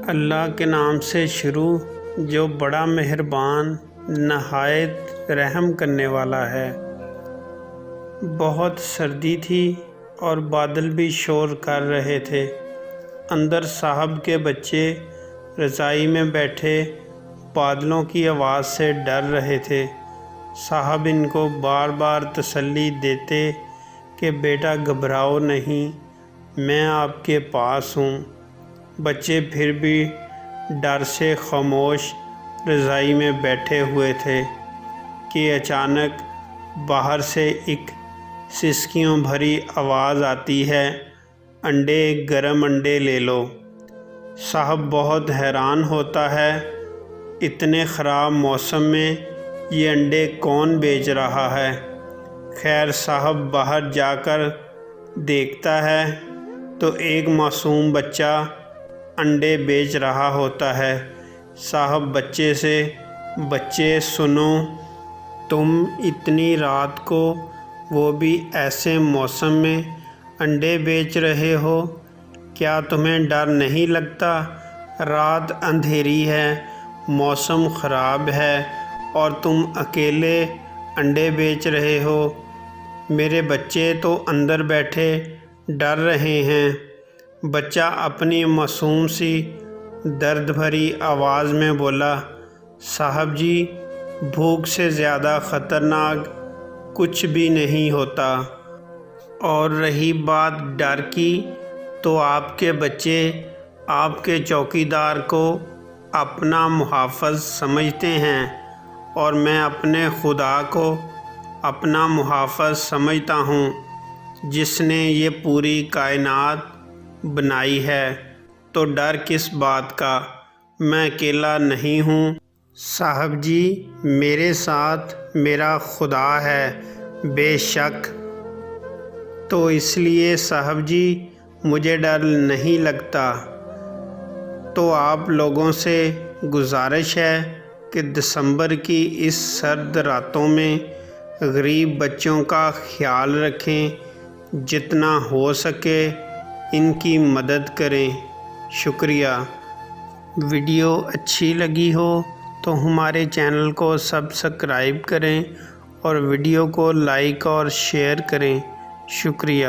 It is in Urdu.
اللہ کے نام سے شروع جو بڑا مہربان نہایت رحم کرنے والا ہے۔ بہت سردی تھی اور بادل بھی شور کر رہے تھے۔ اندر صاحب کے بچے رضائی میں بیٹھے بادلوں کی آواز سے ڈر رہے تھے۔ صاحب ان کو بار بار تسلی دیتے کہ بیٹا گھبراؤ نہیں، میں آپ کے پاس ہوں۔ بچے پھر بھی ڈر سے خاموش رضائی میں بیٹھے ہوئے تھے کہ اچانک باہر سے ایک سسکیوں بھری آواز آتی ہے، انڈے، گرم انڈے لے لو۔ صاحب بہت حیران ہوتا ہے، اتنے خراب موسم میں یہ انڈے کون بیچ رہا ہے؟ خیر صاحب باہر جا کر دیکھتا ہے تو ایک معصوم بچہ انڈے بیچ رہا ہوتا ہے۔ صاحب بچے سے، بچے سنو، تم اتنی رات کو وہ بھی ایسے موسم میں انڈے بیچ رہے ہو، کیا تمہیں ڈر نہیں لگتا؟ رات اندھیری ہے، موسم خراب ہے اور تم اکیلے انڈے بیچ رہے ہو۔ میرے بچے تو اندر بیٹھے ڈر رہے ہیں۔ بچہ اپنی معصوم سی درد بھری آواز میں بولا، صاحب جی، بھوک سے زیادہ خطرناک کچھ بھی نہیں ہوتا۔ اور رہی بات ڈر کی تو آپ کے بچے آپ کے چوکیدار کو اپنا محافظ سمجھتے ہیں اور میں اپنے خدا کو اپنا محافظ سمجھتا ہوں جس نے یہ پوری کائنات بنائی ہے، تو ڈر کس بات کا؟ میں اکیلا نہیں ہوں۔ صاحب جی، میرے ساتھ میرا خدا ہے بے شک۔ تو اس لیے صاحب جی مجھے ڈر نہیں لگتا۔ تو آپ لوگوں سے گزارش ہے کہ دسمبر کی اس سرد راتوں میں غریب بچوں کا خیال رکھیں، جتنا ہو سکے ان کی مدد کریں۔ شکریہ۔ ویڈیو اچھی لگی ہو تو ہمارے چینل کو سبسکرائب کریں اور ویڈیو کو لائک اور شیئر کریں۔ شکریہ۔